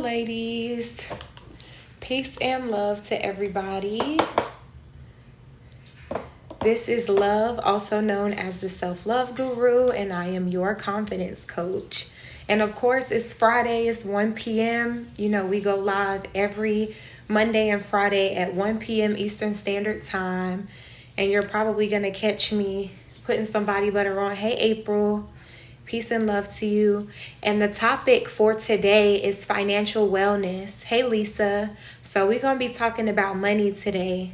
ladies. Peace and love to everybody. This is Love, also known as the Self-Love Guru, and I am your confidence coach. And of course, it's Friday, it's 1 p.m. You know, we go live every Monday and Friday at 1 p.m. Eastern Standard Time. And you're probably going to catch me putting some body butter on. Hey, April. Peace and love to you. And the topic for today is financial wellness. Hey, Lisa. So we're going to be talking about money today.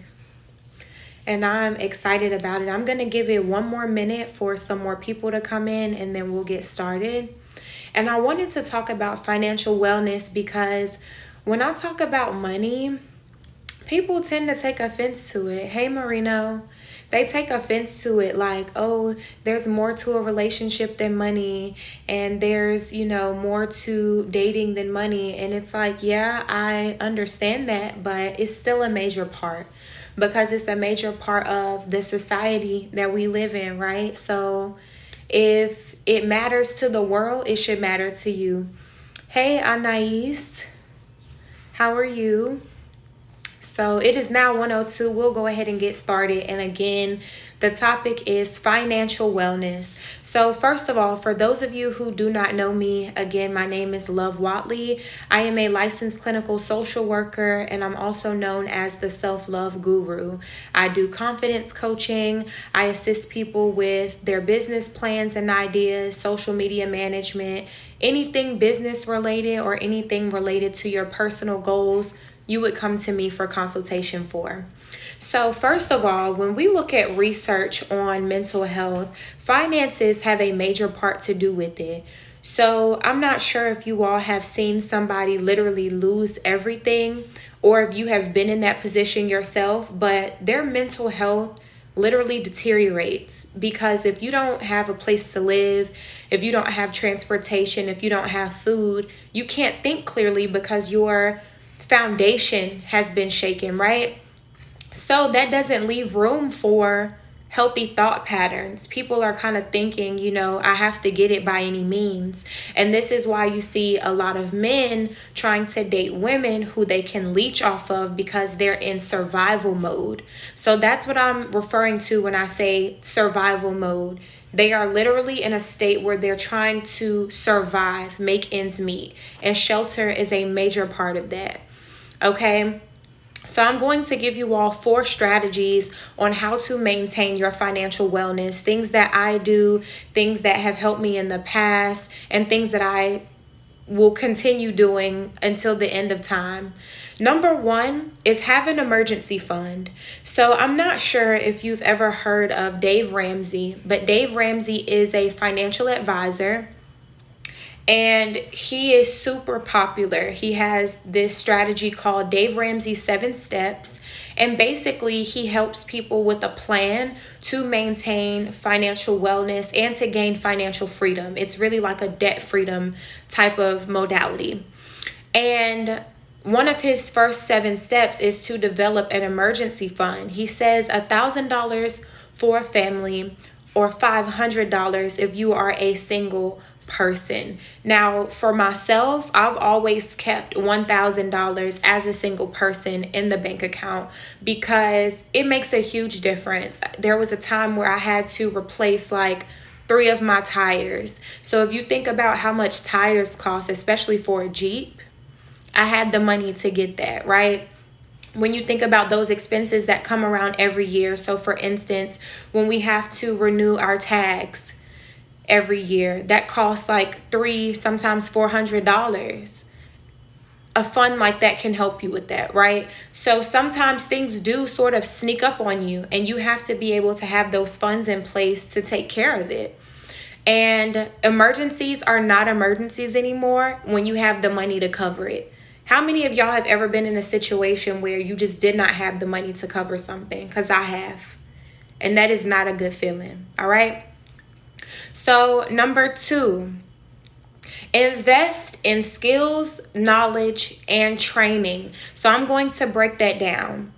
And I'm excited about it. I'm going to give it one more minute for some more people to come in and then we'll get started. And I wanted to talk about financial wellness because when I talk about money, people tend to take offense to it. Hey, Marino. They take offense to it like, oh, there's more to a relationship than money. And there's, more to dating than money. And it's like, yeah, I understand that, but it's still a major part because it's a major part of the society that we live in, right? So if it matters to the world, it should matter to you. Hey, Anais, how are you? So it is now 1:02. We'll go ahead and get started. And again, the topic is financial wellness. So first of all, for those of you who do not know me, again, my name is Love Watley. I am a licensed clinical social worker, and I'm also known as the Self-Love Guru. I do confidence coaching. I assist people with their business plans and ideas, social media management, anything business related or anything related to your personal goals. You would come to me for consultation for. So first of all, when we look at research on mental health, finances have a major part to do with it. So I'm not sure if you all have seen somebody literally lose everything or if you have been in that position yourself, but their mental health literally deteriorates because if you don't have a place to live, if you don't have transportation, if you don't have food, you can't think clearly because your foundation has been shaken, right? So that doesn't leave room for healthy thought patterns. People are kind of thinking, I have to get it by any means. And this is why you see a lot of men trying to date women who they can leech off of because they're in survival mode. So that's what I'm referring to when I say survival mode. They are literally in a state where they're trying to survive, make ends meet. And shelter is a major part of that. Okay, so I'm going to give you all 4 strategies on how to maintain your financial wellness, things that I do, things that have helped me in the past, and things that I will continue doing until the end of time. Number 1 is have an emergency fund. So I'm not sure if you've ever heard of Dave Ramsey, but Dave Ramsey is a financial advisor. And he is super popular. He has this strategy called Dave Ramsey 7 Steps. And basically, he helps people with a plan to maintain financial wellness and to gain financial freedom. It's really like a debt freedom type of modality. And one of his first 7 steps is to develop an emergency fund. He says $1,000 for a family or $500 if you are a single person. Now, for myself, I've always kept $1,000 as a single person in the bank account because it makes a huge difference. There was a time where I had to replace like 3 of my tires. So if you think about how much tires cost, especially for a Jeep, I had the money to get that, right? When you think about those expenses that come around every year. So for instance, when we have to renew our tags every year, that costs like $300, sometimes $400. A fund like that can help you with that, right? So sometimes things do sort of sneak up on you and you have to be able to have those funds in place to take care of it. And emergencies are not emergencies anymore when you have the money to cover it. How many of y'all have ever been in a situation where you just did not have the money to cover something? Because I have. And that is not a good feeling, all right? So number 2, invest in skills, knowledge, and training. So I'm going to break that down.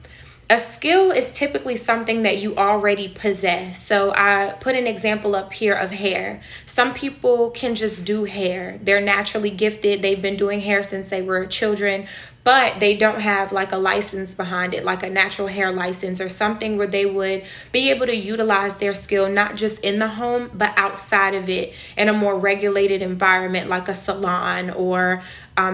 A skill is typically something that you already possess. So I put an example up here of hair. Some people can just do hair. They're naturally gifted. They've been doing hair since they were children, but they don't have like a license behind it, like a natural hair license or something where they would be able to utilize their skill, not just in the home, but outside of it in a more regulated environment, like a salon or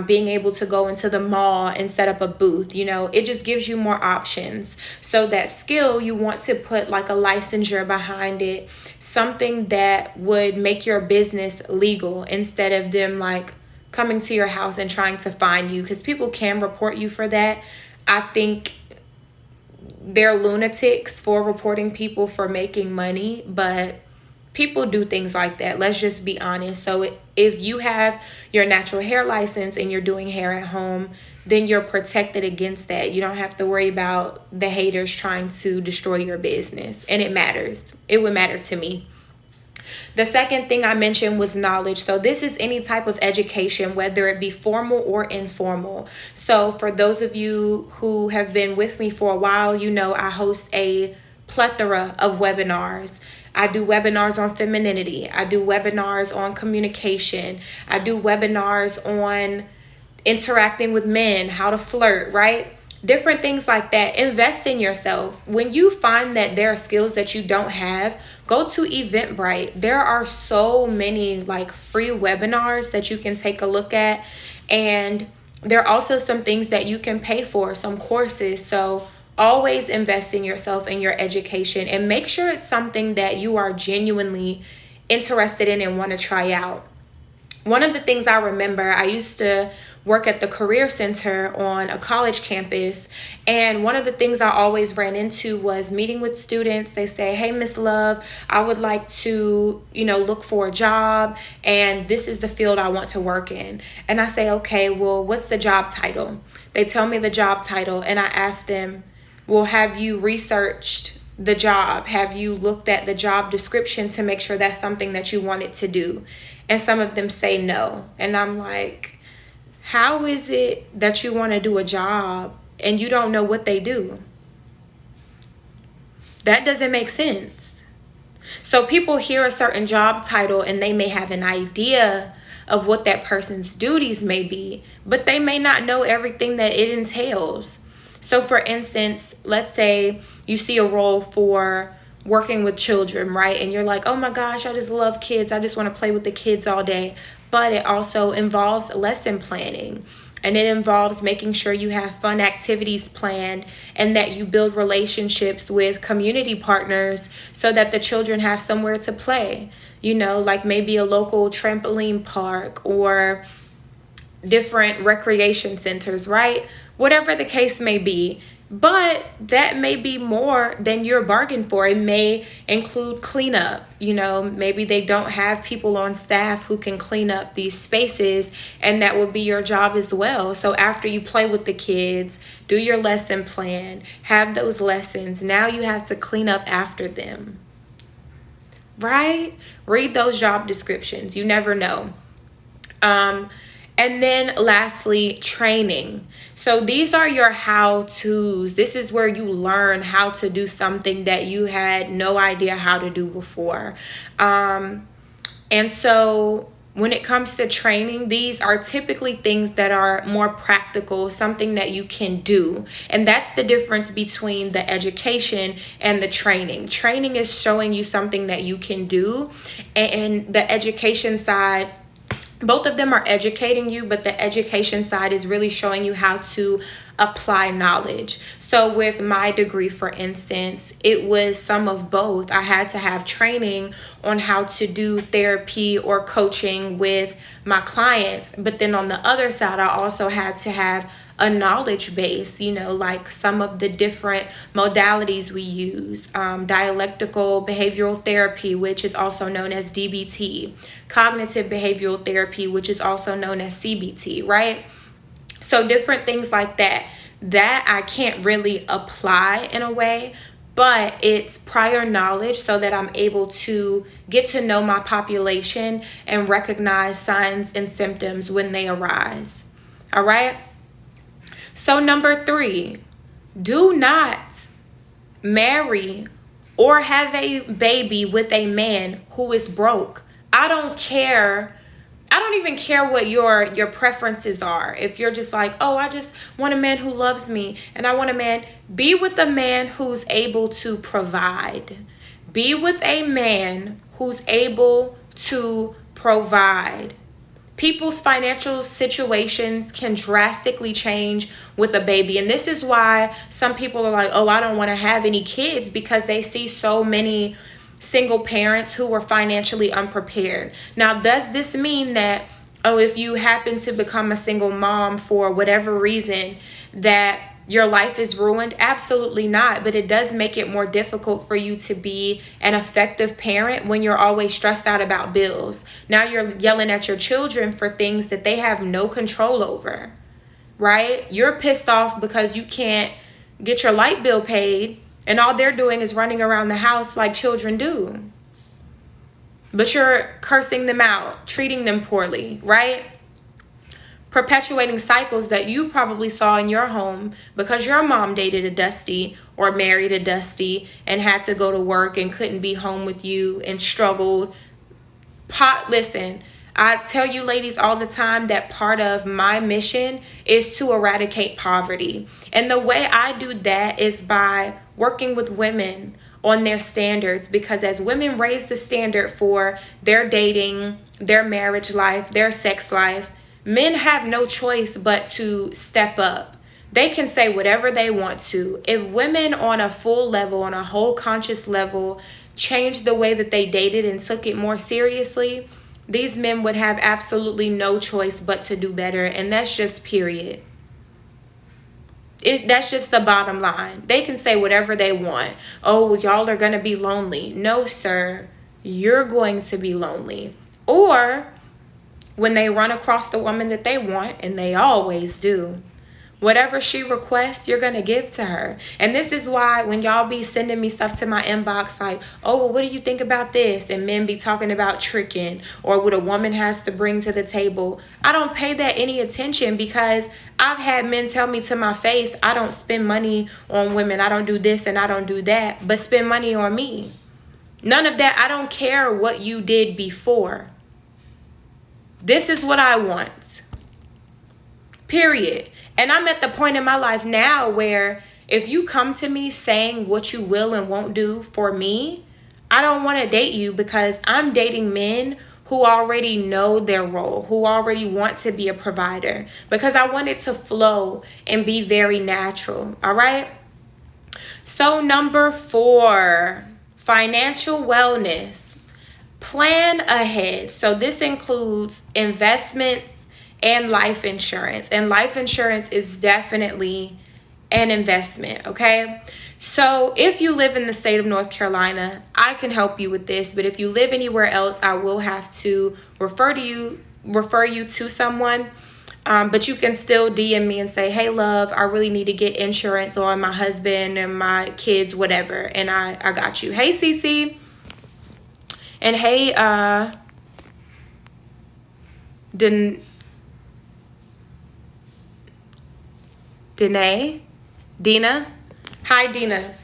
being able to go into the mall and set up a booth. It just gives you more options. So that skill, you want to put like a licensure behind it, something that would make your business legal instead of them like coming to your house and trying to find you, because people can report you for that. I think they're lunatics for reporting people for making money, but people do things like that. Let's just be honest. So if you have your natural hair license and you're doing hair at home, then you're protected against that. You don't have to worry about the haters trying to destroy your business. And it matters. It would matter to me. The second thing I mentioned was knowledge. So this is any type of education, whether it be formal or informal. So for those of you who have been with me for a while, I host a plethora of webinars. I do webinars on femininity. I do webinars on communication. I do webinars on interacting with men, how to flirt, right? Different things like that. Invest in yourself. When you find that there are skills that you don't have, go to Eventbrite. There are so many like free webinars that you can take a look at. And there are also some things that you can pay for, some courses. So always invest in yourself and your education, and make sure it's something that you are genuinely interested in and want to try out. One of the things I remember, I used to work at the Career Center on a college campus, and one of the things I always ran into was meeting with students. They say, "Hey, Miss Love, I would like to, look for a job, and this is the field I want to work in." And I say, "Okay, well, what's the job title?" They tell me the job title, and I ask them, "Well, have you researched the job? Have you looked at the job description to make sure that's something that you wanted to do?" And some of them say no. And I'm like, how is it that you want to do a job and you don't know what they do? That doesn't make sense. So people hear a certain job title and they may have an idea of what that person's duties may be, but they may not know everything that it entails. So for instance, let's say you see a role for working with children, right? And you're like, "Oh my gosh, I just love kids. I just want to play with the kids all day." But it also involves lesson planning, and it involves making sure you have fun activities planned and that you build relationships with community partners so that the children have somewhere to play, like maybe a local trampoline park or different recreation centers, right? Whatever the case may be. But that may be more than you're bargained for. It may include cleanup. Maybe they don't have people on staff who can clean up these spaces, and that will be your job as well. So after you play with the kids, do your lesson plan, have those lessons, now you have to clean up after them, right? Read those job descriptions. You never know. And then lastly, training. So these are your how-tos. This is where you learn how to do something that you had no idea how to do before. And so when it comes to training, these are typically things that are more practical, something that you can do. And that's the difference between the education and the training. Training is showing you something that you can do, and the education side, both of them are educating you, but the education side is really showing you how to apply knowledge. So with my degree, for instance, it was some of both. I had to have training on how to do therapy or coaching with my clients. But then on the other side, I also had to have a knowledge base, like some of the different modalities we use, dialectical behavioral therapy, which is also known as DBT, cognitive behavioral therapy, which is also known as CBT, right? So different things like that I can't really apply in a way, but it's prior knowledge so that I'm able to get to know my population and recognize signs and symptoms when they arise. All right. So number 3, do not marry or have a baby with a man who is broke. I don't care. I don't even care what your preferences are. If you're just like, oh, I just want a man who loves me and I want a man, be with a man who's able to provide. Be with a man who's able to provide. People's financial situations can drastically change with a baby. And this is why some people are like, oh, I don't want to have any kids, because they see so many single parents who are financially unprepared. Now, does this mean that, oh, if you happen to become a single mom for whatever reason, that your life is ruined? Absolutely not. But it does make it more difficult for you to be an effective parent when you're always stressed out about bills. Now you're yelling at your children for things that they have no control over, right? You're pissed off because you can't get your light bill paid, and all they're doing is running around the house like children do. But you're cursing them out, treating them poorly, right? Perpetuating cycles that you probably saw in your home because your mom dated a Dusty or married a Dusty and had to go to work and couldn't be home with you and struggled. Listen, I tell you ladies all the time that part of my mission is to eradicate poverty. And the way I do that is by working with women on their standards, because as women raise the standard for their dating, their marriage life, their sex life, men have no choice but to step up. They can say whatever they want to. If women on a full level, on a whole conscious level, changed the way that they dated and took it more seriously, these men would have absolutely no choice but to do better. And that's just period. That's just the bottom line. They can say whatever they want. Oh, well, y'all are going to be lonely. No, sir. You're going to be lonely. Or when they run across the woman that they want, and they always do, whatever she requests, you're going to give to her. And this is why when y'all be sending me stuff to my inbox like, oh, well, what do you think about this? And men be talking about tricking or what a woman has to bring to the table. I don't pay that any attention, because I've had men tell me to my face, I don't spend money on women. I don't do this and I don't do that, but spend money on me. None of that. I don't care what you did before. This is what I want. Period. And I'm at the point in my life now where if you come to me saying what you will and won't do for me, I don't want to date you, because I'm dating men who already know their role, who already want to be a provider, because I want it to flow and be very natural. All right. So number 4, financial wellness. Plan ahead. So this includes investments and life insurance. And life insurance is definitely an investment, okay? So if you live in the state of North Carolina, I can help you with this. But if you live anywhere else, I will have to refer you to someone. But you can still DM me and say, hey, love, I really need to get insurance on my husband and my kids, whatever. And I got you. Hey, Cece. And hey, Dina. Hi, Dina.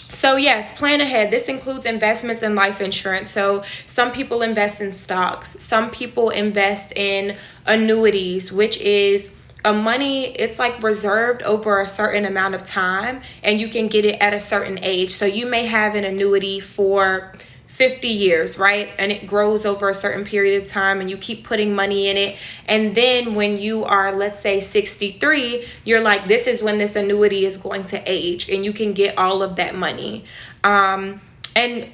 So yes, plan ahead. This includes investments and life insurance. So some people invest in stocks. Some people invest in annuities, which is it's like reserved over a certain amount of time, and you can get it at a certain age. So you may have an annuity for 50 years, right? And it grows over a certain period of time, and you keep putting money in it. And then when you are, let's say 63, you're like, this is when this annuity is going to age, and you can get all of that money. And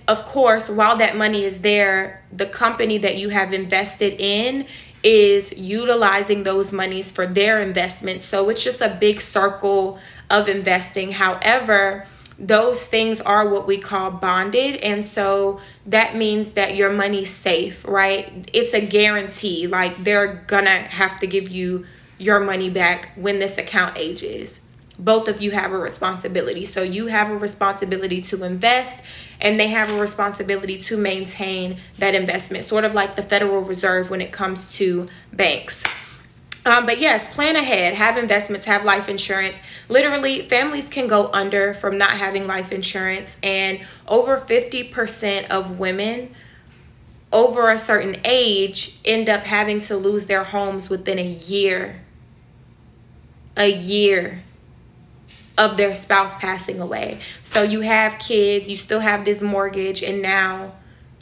of course, while that money is there, the company that you have invested in is utilizing those monies for their investment. So it's just a big circle of investing. However, those things are what we call bonded. And so that means that your money's safe, right? It's a guarantee. Like, they're gonna have to give you your money back when this account ages. Both of you have a responsibility. So you have a responsibility to invest, and they have a responsibility to maintain that investment, sort of like the Federal Reserve when it comes to banks. But yes, plan ahead, have investments, have life insurance. Literally, families can go under from not having life insurance, and over 50% of women over a certain age end up having to lose their homes within a year of their spouse passing away. So you have kids, you still have this mortgage, and now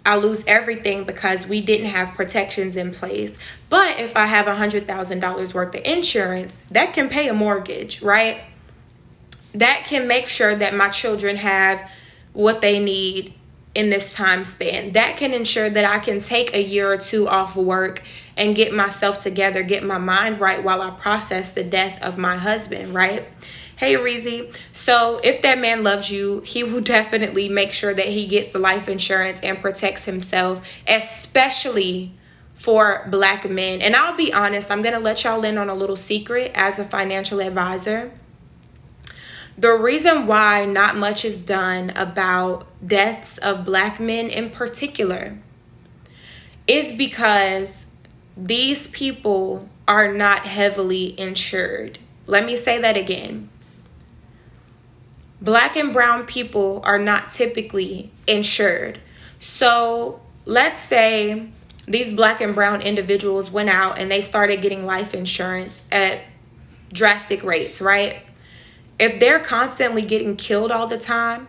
I lose everything because we didn't have protections in place. But if I have $100,000 worth of insurance, that can pay a mortgage, right? That can make sure that my children have what they need in this time span. That can ensure that I can take a year or two off work and get myself together, get my mind right while I process the death of my husband, right? Hey, Reezy. So if that man loves you, he will definitely make sure that he gets the life insurance and protects himself, especially for Black men. And I'll be honest, I'm going to let y'all in on a little secret as a financial advisor. The reason why not much is done about deaths of Black men in particular is because these people are not heavily insured. Let me say that again. Black and brown people are not typically insured. So let's say these Black and brown individuals went out and they started getting life insurance at drastic rates, right? If they're constantly getting killed all the time,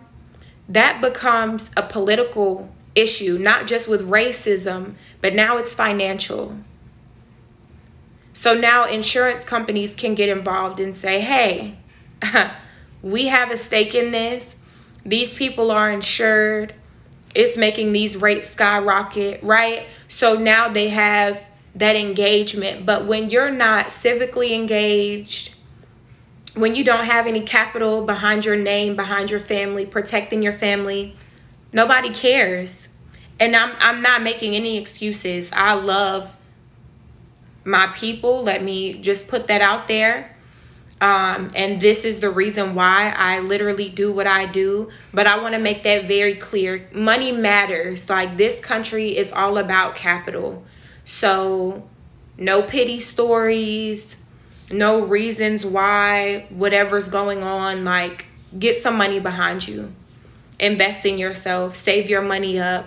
that becomes a political issue, not just with racism, but now it's financial. So now insurance companies can get involved and say, hey, we have a stake in this. These people are insured. It's making these rates skyrocket, right? So now they have that engagement. But when you're not civically engaged, when you don't have any capital behind your name, behind your family, protecting your family, nobody cares. And I'm not making any excuses. I love my people. Let me just put that out there. And this is the reason why I literally do what I do. But I want to make that very clear. Money matters. Like, this country is all about capital. So no pity stories, no reasons why whatever's going on. Like, get some money behind you. Invest in yourself. Save your money up.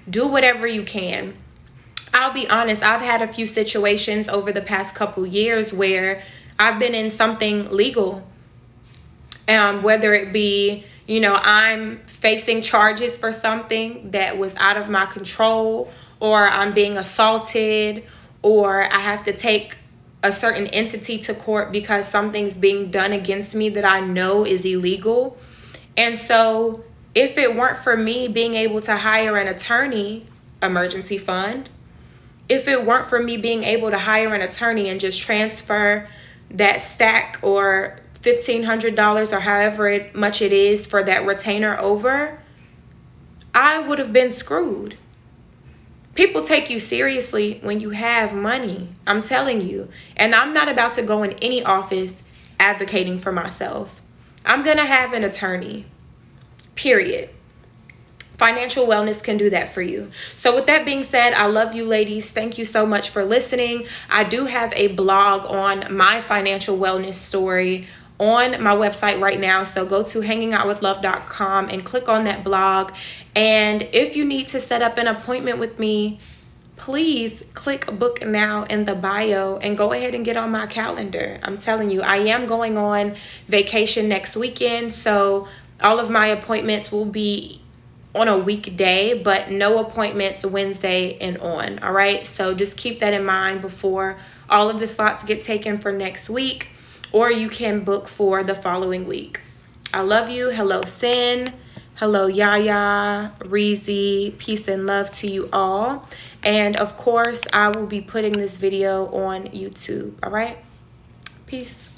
Do whatever you can. I'll be honest, I've had a few situations over the past couple years where I've been in something legal, whether it be, I'm facing charges for something that was out of my control, or I'm being assaulted, or I have to take a certain entity to court because something's being done against me that I know is illegal. And so if it weren't for me being able to hire an attorney, emergency fund, if it weren't for me being able to hire an attorney and just transfer that stack or $1,500 or however much it is for that retainer over, I would have been screwed. People take you seriously when you have money. I'm telling you. And I'm not about to go in any office advocating for myself. I'm going to have an attorney. Period. Financial wellness can do that for you. So with that being said, I love you ladies. Thank you so much for listening. I do have a blog on my financial wellness story on my website right now. So go to hangingoutwithlove.com and click on that blog. And if you need to set up an appointment with me, please click book now in the bio and go ahead and get on my calendar. I'm telling you, I am going on vacation next weekend. So all of my appointments will be on a weekday, but no appointments Wednesday and on. All right. So just keep that in mind before all of the slots get taken for next week, or you can book for the following week. I love you. Hello, Sin. Hello, Yaya, Reezy. Peace and love to you all. And of course, I will be putting this video on YouTube. All right. Peace.